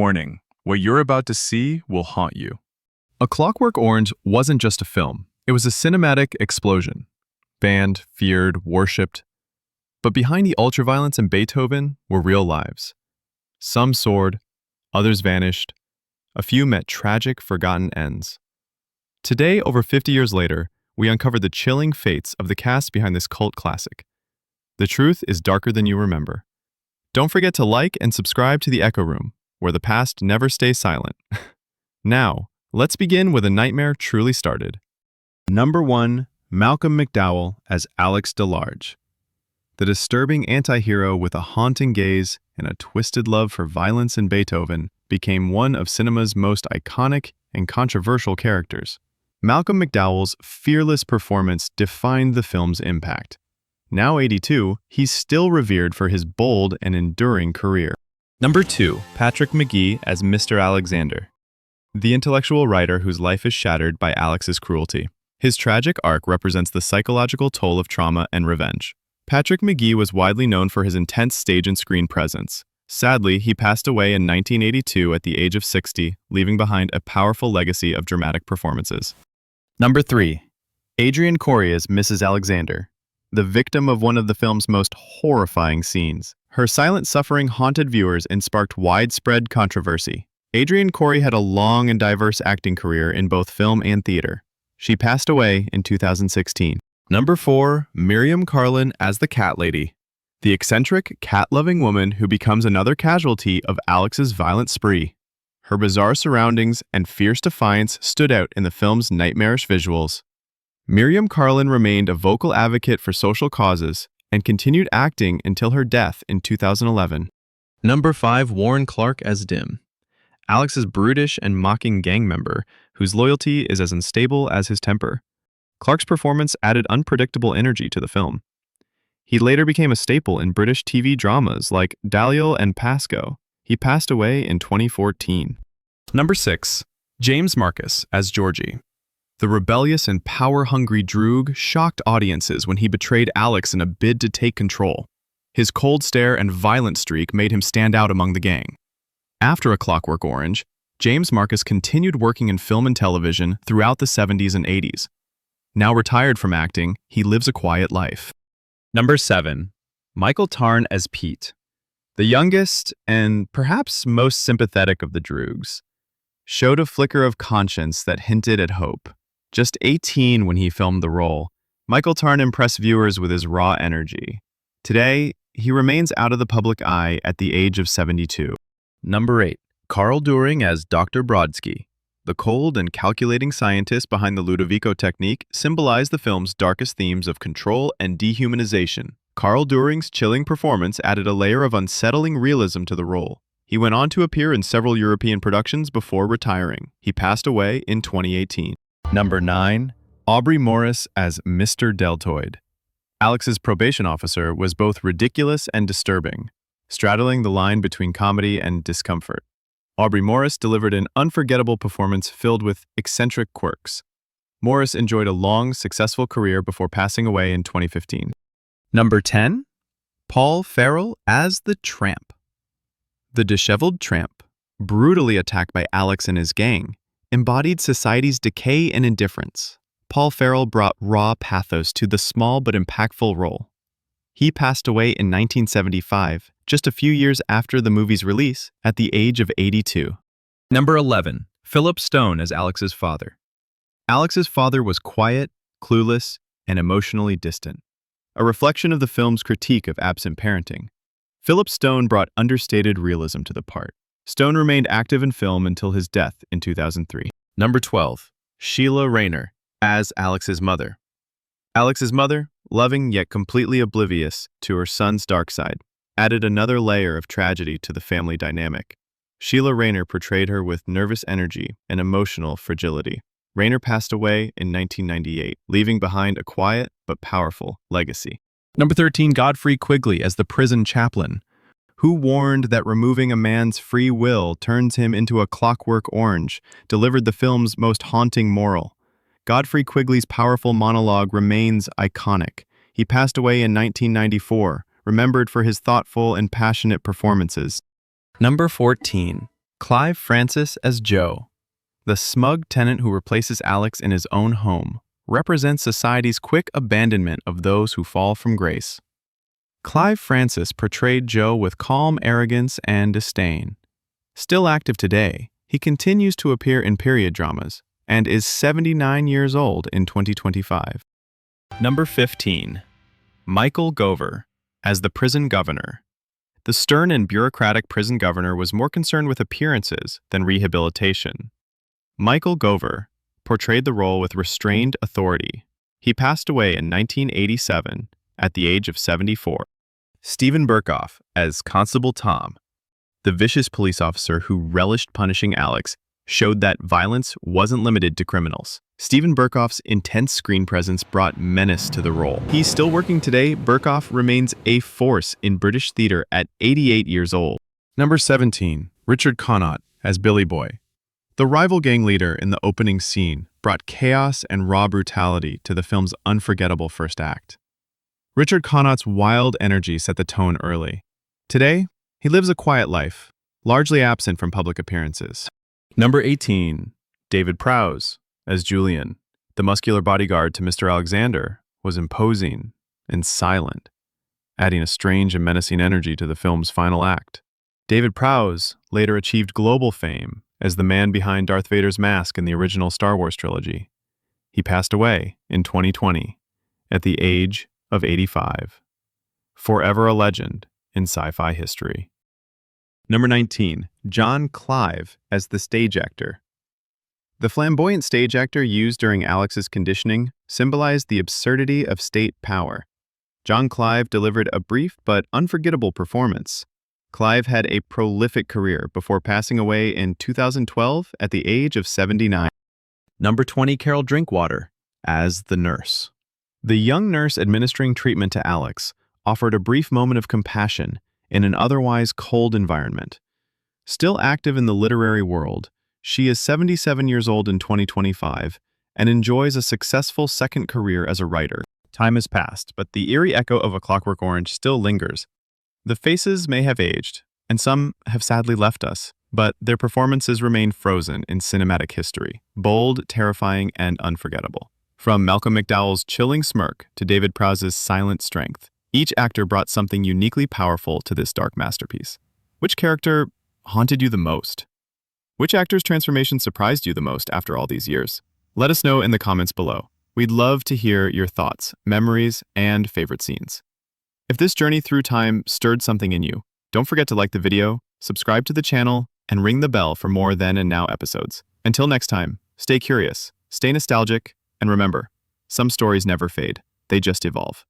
Warning, what you're about to see will haunt you. A Clockwork Orange wasn't just a film. It was a cinematic explosion. Banned, feared, worshipped. But behind the ultraviolence and Beethoven were real lives. Some soared, others vanished. A few met tragic, forgotten ends. Today, over 50 years later, we uncovered the chilling fates of the cast behind this cult classic. The truth is darker than you remember. Don't forget to like and subscribe to The Echo Room, where the past never stays silent. Now, let's begin where the nightmare truly started. Number 1, Malcolm McDowell as Alex DeLarge. The disturbing anti-hero with a haunting gaze and a twisted love for violence and Beethoven became one of cinema's most iconic and controversial characters. Malcolm McDowell's fearless performance defined the film's impact. Now 82, he's still revered for his bold and enduring career. Number 2, Patrick McGee as Mr. Alexander. The intellectual writer whose life is shattered by Alex's cruelty. His tragic arc represents the psychological toll of trauma and revenge. Patrick McGee was widely known for his intense stage and screen presence. Sadly, he passed away in 1982 at the age of 60, leaving behind a powerful legacy of dramatic performances. Number 3, Adrienne Corey as Mrs. Alexander. The victim of one of the film's most horrifying scenes. Her silent suffering haunted viewers and sparked widespread controversy. Adrienne Corey had a long and diverse acting career in both film and theater. She passed away in 2016. Number 4, Miriam Carlin as the Cat Lady. The eccentric, cat-loving woman who becomes another casualty of Alex's violent spree. Her bizarre surroundings and fierce defiance stood out in the film's nightmarish visuals. Miriam Carlin remained a vocal advocate for social causes and continued acting until her death in 2011. Number 5, Warren Clarke as Dim. Alex's brutish and mocking gang member, whose loyalty is as unstable as his temper. Clarke's performance added unpredictable energy to the film. He later became a staple in British TV dramas like Dalziel and Pascoe. He passed away in 2014. Number 6, James Marcus as Georgie. The rebellious and power-hungry Droog shocked audiences when he betrayed Alex in a bid to take control. His cold stare and violent streak made him stand out among the gang. After A Clockwork Orange, James Marcus continued working in film and television throughout the 70s and 80s. Now retired from acting, he lives a quiet life. Number 7, Michael Tarn as Pete. The youngest and perhaps most sympathetic of the Droogs. Showed a flicker of conscience that hinted at hope. Just 18 when he filmed the role, Michael Tarn impressed viewers with his raw energy. Today, he remains out of the public eye at the age of 72. Number 8, Carl During as Dr. Brodsky. The cold and calculating scientist behind the Ludovico technique symbolized the film's darkest themes of control and dehumanization. Carl During's chilling performance added a layer of unsettling realism to the role. He went on to appear in several European productions before retiring. He passed away in 2018. Number 9, Aubrey Morris as Mr. Deltoid. Alex's probation officer was both ridiculous and disturbing, straddling the line between comedy and discomfort. Aubrey Morris delivered an unforgettable performance filled with eccentric quirks. Morris enjoyed a long, successful career before passing away in 2015. Number 10, Paul Farrell as the Tramp. The disheveled tramp, brutally attacked by Alex and his gang, embodied society's decay and indifference. Paul Farrell brought raw pathos to the small but impactful role. He passed away in 1975, just a few years after the movie's release, at the age of 82. Number 11, Philip Stone as Alex's father. Alex's father was quiet, clueless, and emotionally distant, a reflection of the film's critique of absent parenting. Philip Stone brought understated realism to the part. Stone remained active in film until his death in 2003. Number 12, Sheila Rener as Alex's mother. Alex's mother, loving yet completely oblivious to her son's dark side, added another layer of tragedy to the family dynamic. Sheila Rener portrayed her with nervous energy and emotional fragility. Rener passed away in 1998, leaving behind a quiet but powerful legacy. Number 13, Godfreywigley as the prison chaplain. Who warned that removing a man's free will turns him into a Clockwork Orange, delivered the film's most haunting moral. Godfreywigley's powerful monologue remains iconic. He passed away in 1994, remembered for his thoughtful and passionate performances. Number 14, Clive Francis as Joe, the smug tenant who replaces Alex in his own home, represents society's quick abandonment of those who fall from grace. Clive Francis portrayed Joe with calm arrogance and disdain. Still active today, he continues to appear in period dramas and is 79 years old in 2025. Number 15. Michael Gover as the prison governor. The stern and bureaucratic prison governor was more concerned with appearances than rehabilitation. Michael Gover portrayed the role with restrained authority. He passed away in 1987 at the age of 74. Stephen Burkoff as Constable Tom, the vicious police officer who relished punishing Alex, showed that violence wasn't limited to criminals. Stephen Burkoff's intense screen presence brought menace to the role. He's still working today. Burkoff remains a force in British theater at 88 years old. Number 17. Richard Connot as Billy Boy. The rival gang leader in the opening scene brought chaos and raw brutality to the film's unforgettable first act. Richard Connot's wild energy set the tone early. Today, he lives a quiet life, largely absent from public appearances. Number 18. David Prowse as Julian. The muscular bodyguard to Mr. Alexander was imposing and silent, adding a strange and menacing energy to the film's final act. David Prowse later achieved global fame as the man behind Darth Vader's mask in the original Star Wars trilogy. He passed away in 2020 at the age of 85. Forever a legend in sci-fi history. Number 19. John Clive as the stage actor. The flamboyant stage actor used during Alex's conditioning symbolized the absurdity of state power. John Clive delivered a brief but unforgettable performance. Clive had a prolific career before passing away in 2012 at the age of 79. Number 20. Carol Drinkwater as the nurse. The young nurse administering treatment to Alex offered a brief moment of compassion in an otherwise cold environment. Still active in the literary world, she is 77 years old in 2025 and enjoys a successful second career as a writer. Time has passed, but the eerie echo of A Clockwork Orange still lingers. The faces may have aged, and some have sadly left us, but their performances remain frozen in cinematic history, bold, terrifying, and unforgettable. From Malcolm McDowell's chilling smirk to David Prowse's silent strength, each actor brought something uniquely powerful to this dark masterpiece. Which character haunted you the most? Which actor's transformation surprised you the most after all these years? Let us know in the comments below. We'd love to hear your thoughts, memories, and favorite scenes. If this journey through time stirred something in you, don't forget to like the video, subscribe to the channel, and ring the bell for more Then and Now episodes. Until next time, stay curious, stay nostalgic, and remember, some stories never fade, they just evolve.